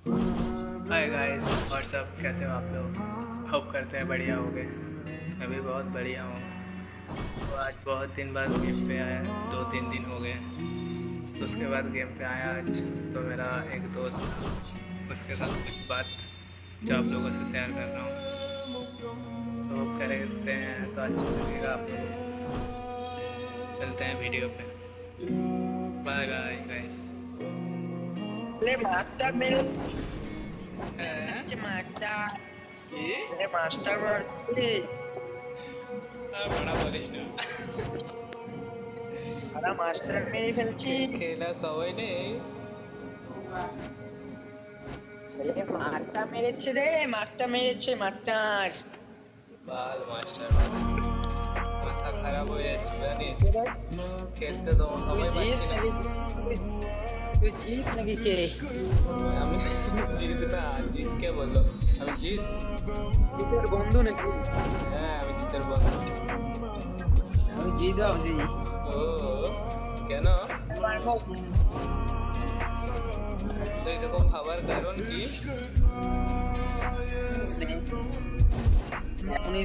Hi guys, WhatsApp, कैसे हो आप लोग? होप करते हैं बढ़िया होंगे। मैं भी बहुत बढ़िया हूँ। तो आज बहुत दिन बाद गेम पे आया, 2-3 दिन हो गए। तो उसके बाद गेम पे आया आज। तो मेरा एक दोस्त था, उसके साथ कुछ बात जो आप लोगों से शेयर कर रहा हूँ। तो होप करते हैं तो अच्छा लगेगा आप लोगों को। चलते हैं वीडियो पे। Bye bye guys. Le master मेरे হচ্ছে মাস্টার কি? রে মাস্টার বলছি বড়া বলিস না। আরে মাস্টার মেরে ফেলছি খেলা সবাই নেই। ছেলে মাস্টার মেরেছে রে মাস্টার মেরেছে মাস্টার বাল মাস্টার, মাথা খারাপ হয়ে যাচ্ছে জানিস। রে খেলতে তো তুই সময় জিত পাচ্ছি না। নাকি তুই জিত নাকি কে আমি জিত না, জিত কে বললো? আমি জিত? জিতের বন্ধু নাকি হ্যাঁ, আমি জিতের বন্ধু। আমি জিত ভাবছি ও কেন? তো এরকম ভাবার কারণ কি? এখনই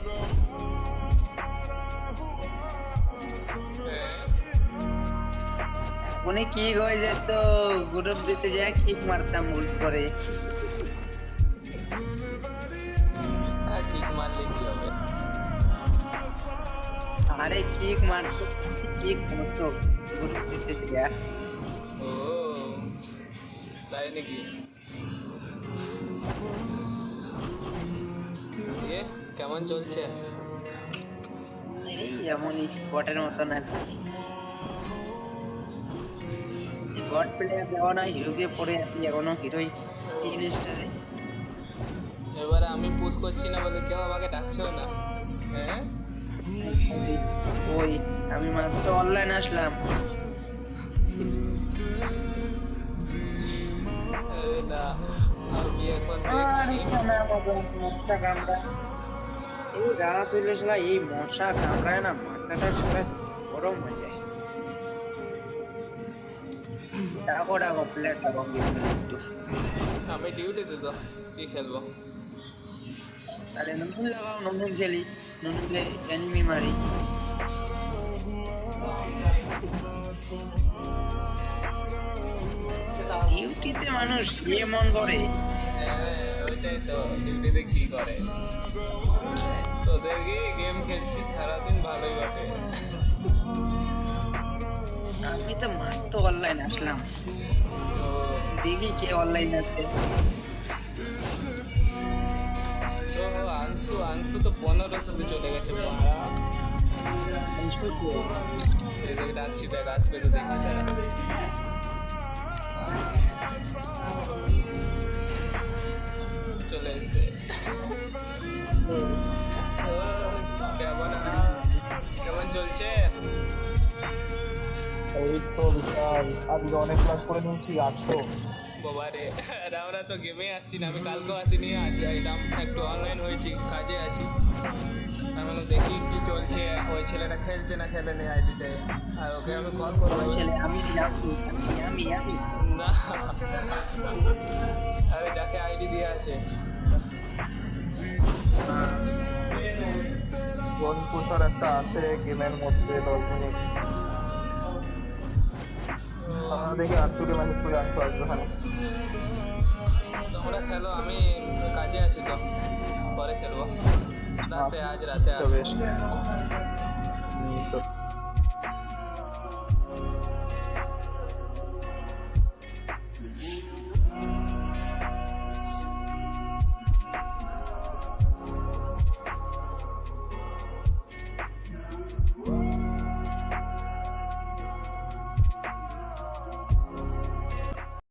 উনি কি হয়ে যেত গ্রুপ দিতে যায় কিক মারতাম ভুল করে কিক মারলে কি হবে? আরে কিক মারতো কিক মারতো গ্রুপ দিতে যায় ও তাই নাকি? এ কেমন চলছে? এই এমনই বটের মতন আর কি বট প্লেয়ার দেওয়া না হিরোকে পড়ে আছি এখনো হিরোই জিনিসটারে এবারে আমি পুশ করছি না বলে কেউ আমাকে ডাকছেও না। হ্যাঁ, ওই আমি মাত্র অনলাইন আসলাম আরে না, আমি এখন আরে দেখছি। না বাবা মশা কামড়া এই রাত হইলে শালা এই মশা কামড়ায় না মাথাটা শালা গরম হয়ে যায় ডাকো ডাকো প্লেয়ার ডাকো কিন্তু একটু আমি ডিউটিতে তো কি খেলবো? তাহলে নতুন লাগাও নতুন খেলি নতুন এনিমি মারি ডিউটিতে মানুষ যে মন করে হ্যাঁ, ওইটাই তো, ডিউটিতে কি করে? তোদের গিয়ে গেম খেলছি সারাদিন, ভালোই বটে। আমি তো মাত্র অনলাইন আসলাম তো দেখি কে অনলাইন আছে তো আনসু আনসু তো 1500-তে চলে গেছে বাড়া। এই দেখ ডাকছি, দেখ আসবে তো দেখছি তারা। চলে এসছে। কেমন কেমন চলছে? এই তো বিশাল আজকে অনেক ক্লাস করে নিয়েছি 800। বাবা রে, আর আমরা তো গেমে আসছি না। আমি কালকেও আসিনি, আজ এলাম, একটু অনলাইন হয়েছি, কাজে আছি। আমি বললাম দেখি কি চলছে, ওই ছেলেটা খেলছে না খেলেনি আইডিটায়, আর ওকে আমি কল করবো। ছেলে আমি না, আরে যাকে আইডি দিয়ে আছে। জনপুষার একটা আছে গেমের মধ্যে 10 মিনিট দেখে 800 ম্যানেজ করে 800 আসবে। হ্যাঁ তোমরা খেলো, আমি কাজে আছি, তো পরে খেলবো রাতে, আজ রাতে তো আসবো। বেশ। তো